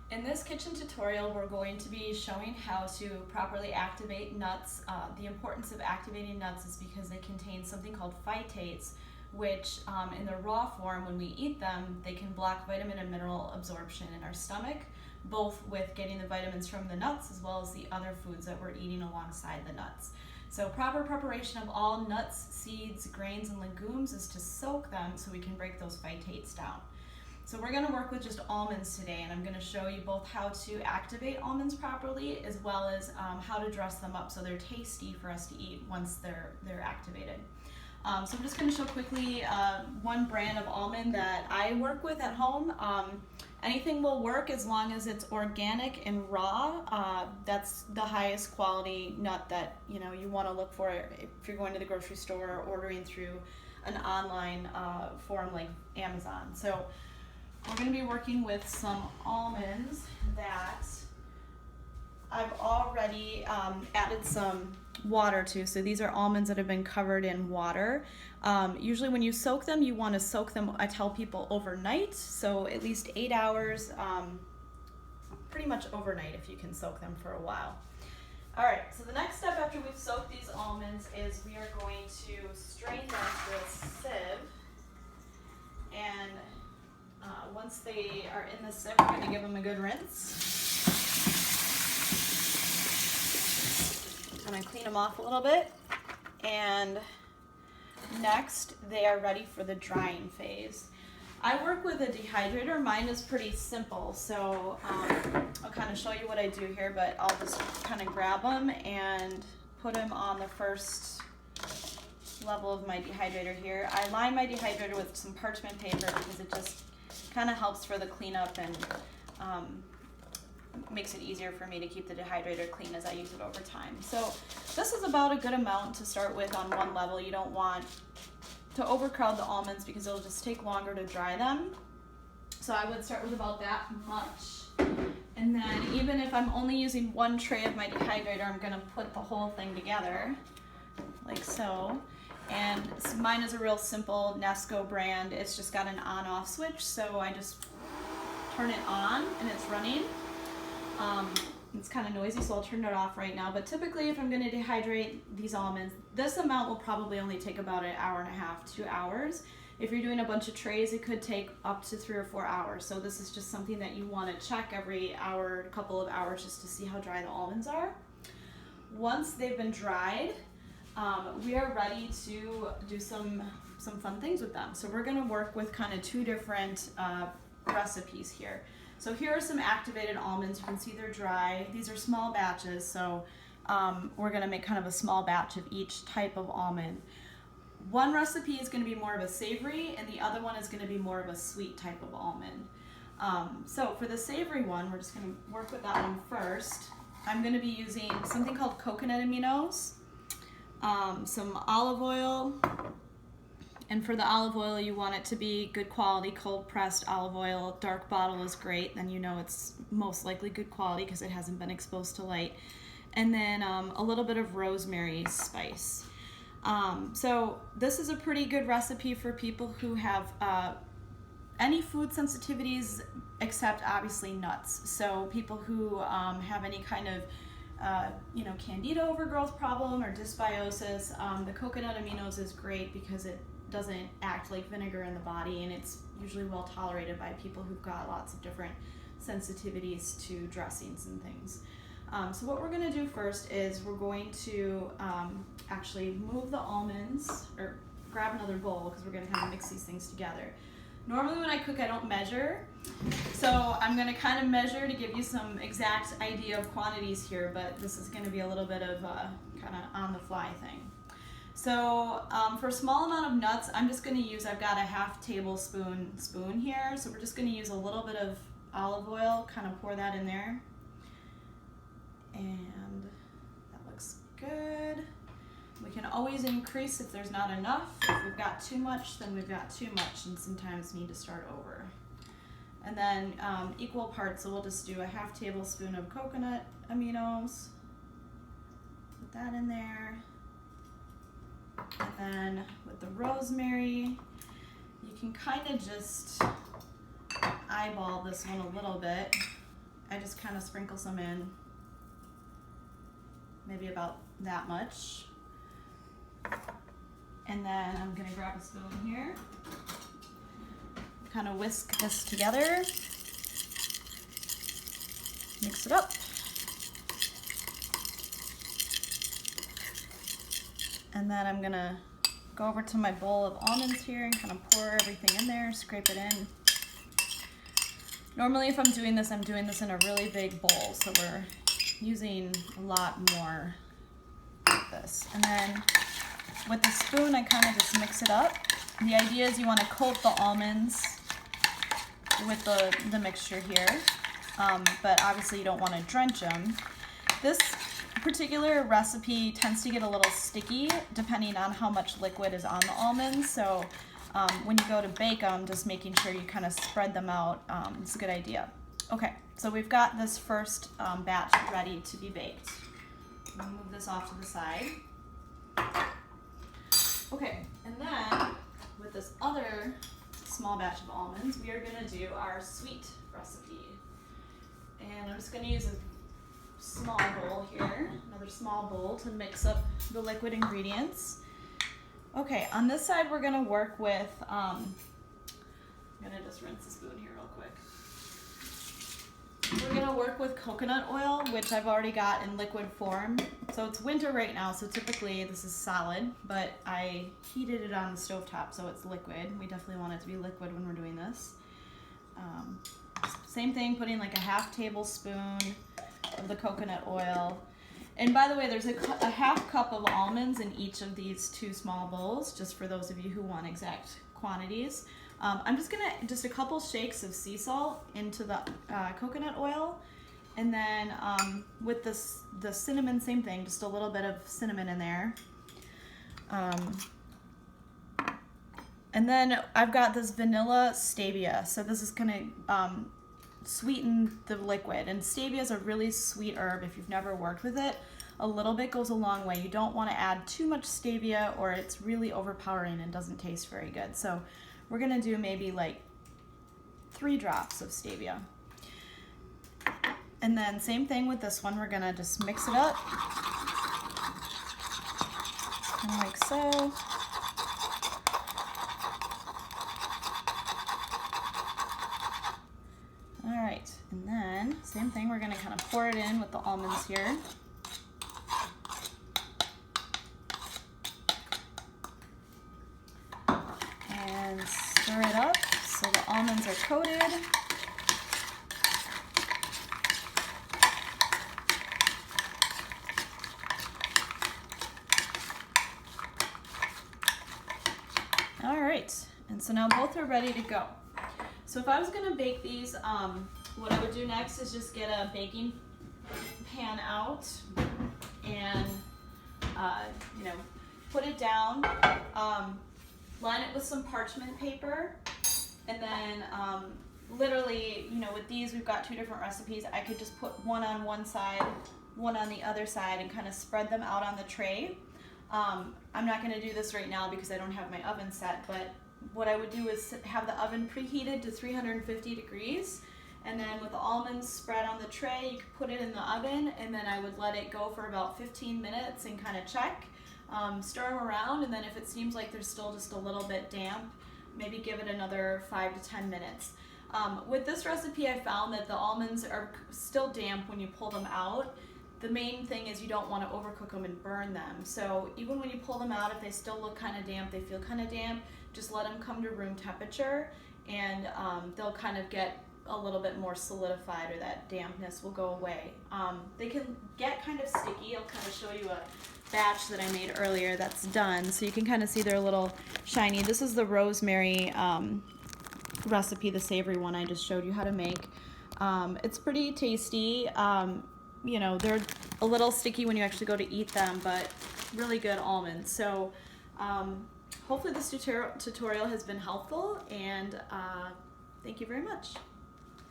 In this kitchen tutorial, we're going to be showing how to properly activate nuts. The importance of activating nuts is because they contain something called phytates, which in their raw form, when we eat them, they can block vitamin and mineral absorption in our stomach, both with getting the vitamins from the nuts as well as the other foods that we're eating alongside the nuts. So proper preparation of all nuts, seeds, grains, and legumes is to soak them so we can break those phytates down. So we're going to work with just almonds today, and I'm going to show you both how to activate almonds properly as well as how to dress them up so they're tasty for us to eat once they're activated. So I'm just going to show quickly one brand of almond that I work with at home. Anything will work as long as it's organic and raw. That's the highest quality nut that you want to look for if you're going to the grocery store or ordering through an online forum like Amazon. So we're going to be working with some almonds that I've already added some water to. So these are almonds that have been covered in water. Usually when you soak them, you want to soak them, I tell people, overnight. So at least 8 hours, pretty much overnight if you can soak them for a while. All right, so the next step after we've soaked these almonds is we are going to strain them through a sieve. And once they are in the sieve, we're going to give them a good rinse. I'm going to clean them off a little bit. And next, they are ready for the drying phase. I work with a dehydrator. Mine is pretty simple, so I'll kind of show you what I do here, but I'll just kind of grab them and put them on the first level of my dehydrator here. I line my dehydrator with some parchment paper because it just kind of helps for the cleanup and makes it easier for me to keep the dehydrator clean as I use it over time. So this is about a good amount to start with on one level. You don't want to overcrowd the almonds because it'll just take longer to dry them. So I would start with about that much. And then even if I'm only using one tray of my dehydrator, I'm going to put the whole thing together like so. And mine is a real simple Nesco brand. It's just got an on-off switch, so I just turn it on and it's running. It's kind of noisy, so I'll turn it off right now. But typically, if I'm going to dehydrate these almonds, this amount will probably only take about an hour and a half, 2 hours. If you're doing a bunch of trays, it could take up to 3 or 4 hours. So this is just something that you want to check every hour, a couple of hours, just to see how dry the almonds are. Once they've been dried, we are ready to do some fun things with them. So we're going to work with kind of two different recipes here. So here are some activated almonds. You can see they're dry. These are small batches, so we're going to make kind of a small batch of each type of almond. One recipe is going to be more of a savory, and the other one is going to be more of a sweet type of almond. So for the savory one, we're just going to work with that one first. I'm going to be using something called coconut aminos, some olive oil, and for the olive oil, you want it to be good quality, cold pressed olive oil. Dark bottle is great, then you know it's most likely good quality because it hasn't been exposed to light. And then a little bit of rosemary spice. So this is a pretty good recipe for people who have any food sensitivities except obviously nuts. So people who have any kind of candida overgrowth problem or dysbiosis, the coconut aminos is great because it doesn't act like vinegar in the body, and it's usually well tolerated by people who've got lots of different sensitivities to dressings and things. So what we're going to do first is we're going to actually move the almonds, or grab another bowl because we're going to kind of mix these things together. Normally when I cook, I don't measure, so I'm going to kind of measure to give you some exact idea of quantities here, but this is going to be a little bit of a kind of on-the-fly thing. So for a small amount of nuts, I'm just going to use, I've got a half tablespoon spoon here, so we're just going to use a little bit of olive oil, kind of pour that in there, and that looks good. We can always increase if there's not enough. If we've got too much, then we've got too much and sometimes need to start over. And then equal parts, so we'll just do a half tablespoon of coconut aminos. Put that in there. And then with the rosemary, you can kind of just eyeball this one a little bit I just kind of sprinkle some in, maybe about that much. And then I'm gonna grab a spoon here, kind of whisk this together, mix it up. And then I'm gonna go over to my bowl of almonds here and kind of pour everything in there, scrape it in. Normally if I'm doing this in a really big bowl, so we're using a lot more of this. And then with the spoon, I kind of just mix it up. The idea is you want to coat the almonds with the mixture here, but obviously you don't want to drench them. This particular recipe tends to get a little sticky depending on how much liquid is on the almonds, so when you go to bake them, just making sure you kind of spread them out is a good idea. Okay, so we've got this first batch ready to be baked. I'll move this off to the side. Okay, and then with this other small batch of almonds, we are gonna do our sweet recipe. And I'm just gonna use a small bowl here, another small bowl to mix up the liquid ingredients. Okay, on this side we're gonna work with, I'm gonna just rinse the spoon here real quick. We're gonna work with coconut oil, which I've already got in liquid form. So it's winter right now, so typically this is solid, but I heated it on the stovetop, so it's liquid. We definitely want it to be liquid when we're doing this. Same thing, putting like a half tablespoon of the coconut oil. And by the way, there's a half cup of almonds in each of these two small bowls, just for those of you who want exact quantities. I'm just gonna, a couple shakes of sea salt into the coconut oil. And then with the cinnamon, same thing, just a little bit of cinnamon in there. And then I've got this vanilla stevia. So this is gonna sweeten the liquid. And stevia is a really sweet herb if you've never worked with it. A little bit goes a long way. You don't wanna add too much stevia or it's really overpowering and doesn't taste very good. So we're gonna do maybe like 3 drops of stevia. And then same thing with this one, we're gonna just mix it up, kind of like so. All right, and then same thing, we're gonna kind of pour it in with the almonds here. And stir it up so the almonds are coated. All right, and so now both are ready to go. So if I was gonna bake these, what I would do next is just get a baking pan out and, put it down, line it with some parchment paper, and then literally, with these, we've got 2 different recipes. I could just put one on one side, one on the other side, and kind of spread them out on the tray. I'm not going to do this right now because I don't have my oven set, but what I would do is have the oven preheated to 350 degrees, and then with the almonds spread on the tray, you could put it in the oven, and then I would let it go for about 15 minutes and kind of check, stir them around, and then if it seems like they're still just a little bit damp, maybe give it another 5 to 10 minutes. With this recipe, I found that the almonds are still damp when you pull them out. The main thing is you don't want to overcook them and burn them. So even when you pull them out, if they still look kind of damp, they feel kind of damp, just let them come to room temperature, and they'll kind of get a little bit more solidified, or that dampness will go away. They can get kind of sticky. I'll kind of show you a batch that I made earlier that's done, so you can kind of see they're a little shiny. This is the rosemary recipe, the savory one I just showed you how to make. It's pretty tasty. They're a little sticky when you actually go to eat them, but really good almonds. So hopefully this tutorial has been helpful, and thank you very much.